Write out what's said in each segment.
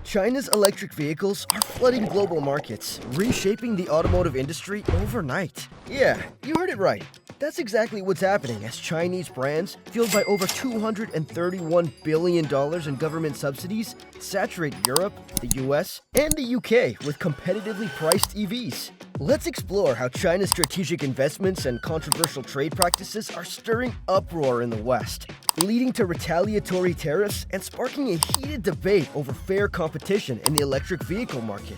China's electric vehicles are flooding global markets, reshaping the automotive industry overnight. Yeah, you heard it right. That's exactly what's happening as Chinese brands, fueled by over $231 billion in government subsidies, saturate Europe, the US, and the UK with competitively priced EVs. Let's explore how China's strategic investments and controversial trade practices are stirring uproar in the West, leading to retaliatory tariffs and sparking a heated debate over fair competition in the electric vehicle market.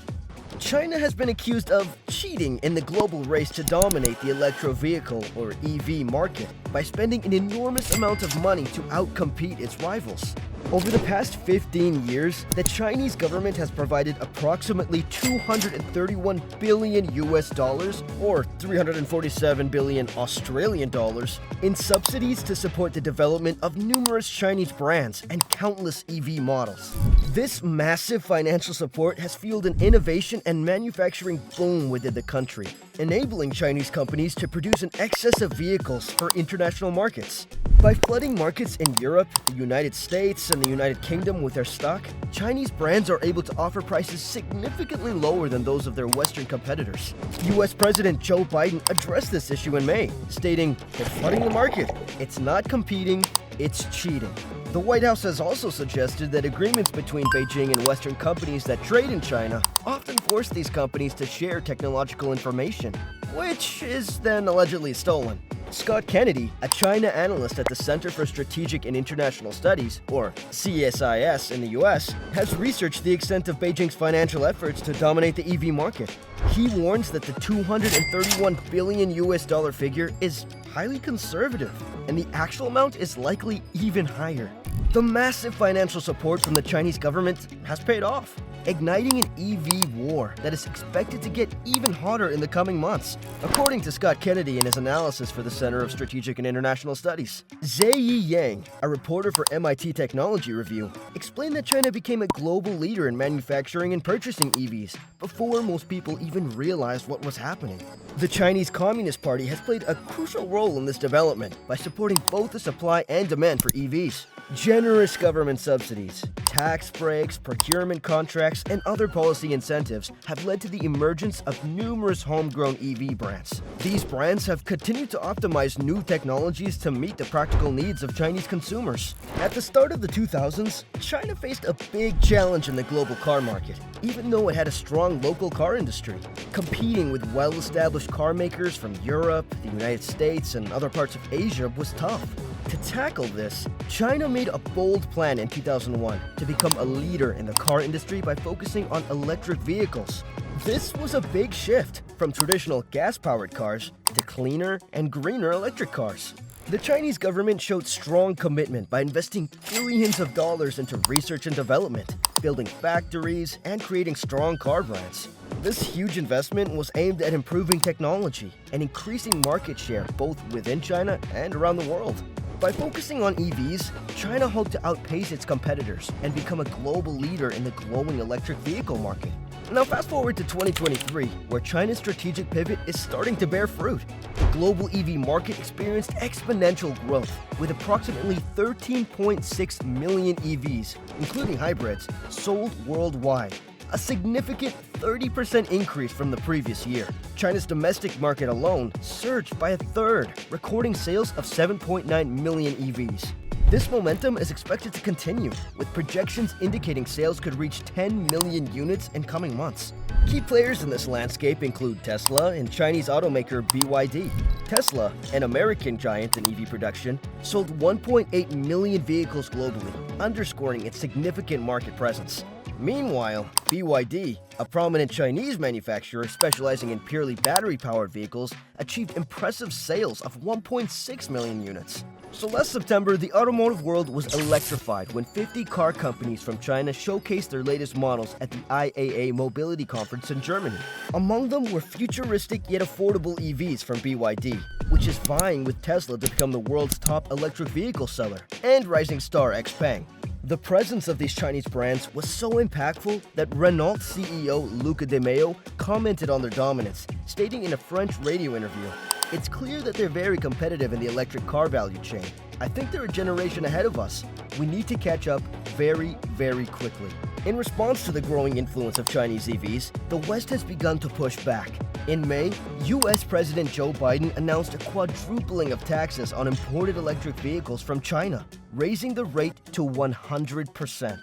China has been accused of cheating in the global race to dominate the electro vehicle or EV market by spending an enormous amount of money to outcompete its rivals. Over the past 15 years, the Chinese government has provided approximately 231 billion US dollars or 347 billion Australian dollars in subsidies to support the development of numerous Chinese brands and countless EV models. This massive financial support has fueled an innovation and manufacturing boom within the country, enabling Chinese companies to produce an excess of vehicles for international markets. By flooding markets in Europe, the United States, and the United Kingdom with their stock, Chinese brands are able to offer prices significantly lower than those of their Western competitors. US President Joe Biden addressed this issue in May, stating, "They're flooding the market. It's not competing, it's cheating." The White House has also suggested that agreements between Beijing and Western companies that trade in China often force these companies to share technological information, which is then allegedly stolen. Scott Kennedy, a China analyst at the Center for Strategic and International Studies, or CSIS in the US, has researched the extent of Beijing's financial efforts to dominate the EV market. He warns that the $231 billion US dollar figure is highly conservative, and the actual amount is likely even higher. The massive financial support from the Chinese government has paid off, igniting an EV war that is expected to get even hotter in the coming months, according to Scott Kennedy in his analysis for the Center of Strategic and International Studies. Zheyi Yang, a reporter for MIT Technology Review, explained that China became a global leader in manufacturing and purchasing EVs before most people even realized what was happening. The Chinese Communist Party has played a crucial role in this development by supporting both the supply and demand for EVs. Generous government subsidies, tax breaks, procurement contracts, and other policy incentives have led to the emergence of numerous homegrown EV brands. These brands have continued to optimize new technologies to meet the practical needs of Chinese consumers. At the start of the 2000s, China faced a big challenge in the global car market, even though it had a strong local car industry. Competing with well-established car makers from Europe, the United States, and other parts of Asia was tough. To tackle this, China made a bold plan in 2001 to become a leader in the car industry by focusing on electric vehicles. This was a big shift from traditional gas-powered cars to cleaner and greener electric cars. The Chinese government showed strong commitment by investing billions of dollars into research and development, building factories, and creating strong car brands. This huge investment was aimed at improving technology and increasing market share both within China and around the world. By focusing on EVs, China hoped to outpace its competitors and become a global leader in the growing electric vehicle market. Now fast forward to 2023, where China's strategic pivot is starting to bear fruit. The global EV market experienced exponential growth, with approximately 13.6 million EVs, including hybrids, sold worldwide, a significant 30% increase from the previous year. China's domestic market alone surged by a third, recording sales of 7.9 million EVs. This momentum is expected to continue, with projections indicating sales could reach 10 million units in coming months. Key players in this landscape include Tesla and Chinese automaker BYD. Tesla, an American giant in EV production, sold 1.8 million vehicles globally, underscoring its significant market presence. Meanwhile, BYD, a prominent Chinese manufacturer specializing in purely battery-powered vehicles, achieved impressive sales of 1.6 million units. So last September, the automotive world was electrified when 50 car companies from China showcased their latest models at the IAA Mobility Conference in Germany. Among them were futuristic yet affordable EVs from BYD, which is vying with Tesla to become the world's top electric vehicle seller, and rising star XPeng. The presence of these Chinese brands was so impactful that Renault CEO Luca De Meo commented on their dominance, stating in a French radio interview, It's clear that they're very competitive in the electric car value chain. I think they're a generation ahead of us. We need to catch up very, very quickly. In response to the growing influence of Chinese EVs, the West has begun to push back. In May, US President Joe Biden announced a quadrupling of taxes on imported electric vehicles from China, raising the rate to 100%.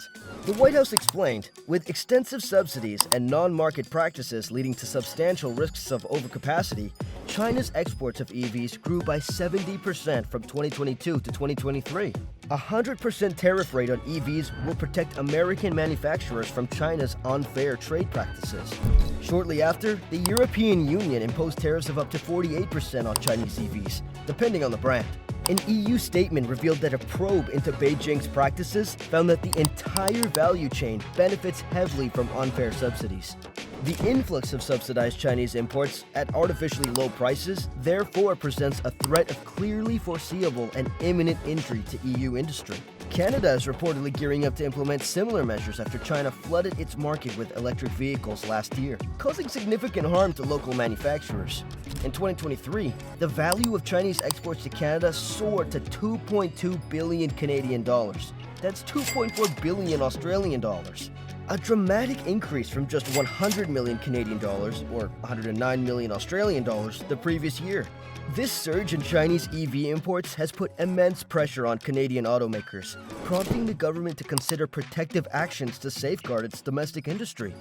The White House explained, with extensive subsidies and non-market practices leading to substantial risks of overcapacity, China's exports of EVs grew by 70% from 2022 to 2023. A 100% tariff rate on EVs will protect American manufacturers from China's unfair trade practices. Shortly after, the European Union imposed tariffs of up to 48% on Chinese EVs, depending on the brand. An EU statement revealed that a probe into Beijing's practices found that the entire value chain benefits heavily from unfair subsidies. The influx of subsidized Chinese imports at artificially low prices therefore presents a threat of clearly foreseeable and imminent injury to EU industry. Canada is reportedly gearing up to implement similar measures after China flooded its market with electric vehicles last year, causing significant harm to local manufacturers. In 2023, the value of Chinese exports to Canada soared to 2.2 billion Canadian dollars. That's 2.4 billion Australian dollars. A dramatic increase from just 100 million Canadian dollars, or 109 million Australian dollars, the previous year. This surge in Chinese EV imports has put immense pressure on Canadian automakers, prompting the government to consider protective actions to safeguard its domestic industry.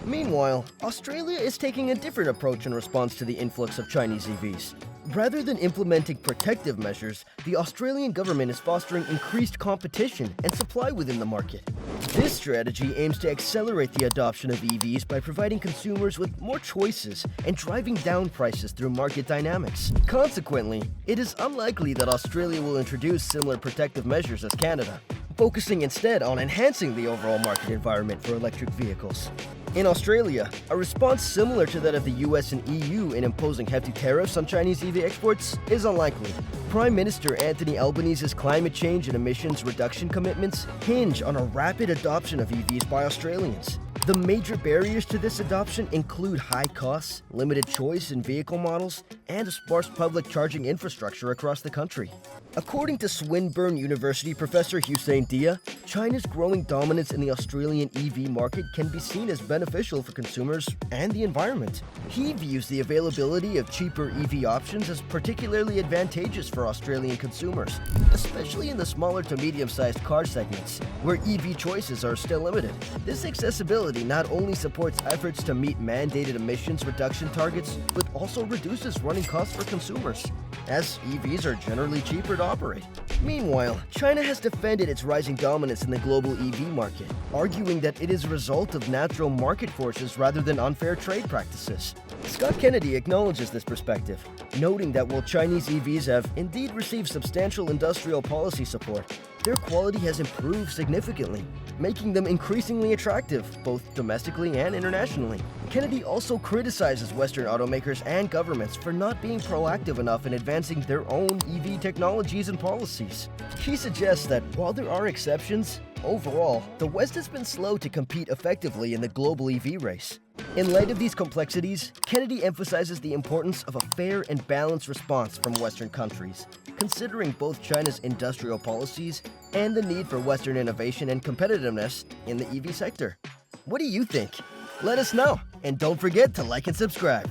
Meanwhile, Australia is taking a different approach in response to the influx of Chinese EVs. Rather than implementing protective measures, the Australian government is fostering increased competition and supply within the market. This strategy aims to accelerate the adoption of EVs by providing consumers with more choices and driving down prices through market dynamics. Consequently, it is unlikely that Australia will introduce similar protective measures as Canada, focusing instead on enhancing the overall market environment for electric vehicles. In Australia, a response similar to that of the US and EU in imposing hefty tariffs on Chinese EV exports is unlikely. Prime Minister Anthony Albanese's climate change and emissions reduction commitments hinge on a rapid adoption of EVs by Australians. The major barriers to this adoption include high costs, limited choice in vehicle models, and a sparse public charging infrastructure across the country. According to Swinburne University professor Hussein Dia, China's growing dominance in the Australian EV market can be seen as beneficial for consumers and the environment. He views the availability of cheaper EV options as particularly advantageous for Australian consumers, especially in the smaller to medium-sized car segments, where EV choices are still limited. This accessibility not only supports efforts to meet mandated emissions reduction targets, but also reduces running costs for consumers, as EVs are generally cheaper to operate. Meanwhile, China has defended its rising dominance in the global EV market, arguing that it is a result of natural market forces rather than unfair trade practices. Scott Kennedy acknowledges this perspective, noting that while Chinese EVs have indeed received substantial industrial policy support, their quality has improved significantly, making them increasingly attractive, both domestically and internationally. Kennedy also criticizes Western automakers and governments for not being proactive enough in advancing their own EV technologies and policies. He suggests that while there are exceptions, overall, the West has been slow to compete effectively in the global EV race. In light of these complexities, Kennedy emphasizes the importance of a fair and balanced response from Western countries, considering both China's industrial policies and the need for Western innovation and competitiveness in the EV sector. What do you think? Let us know, and don't forget to like and subscribe.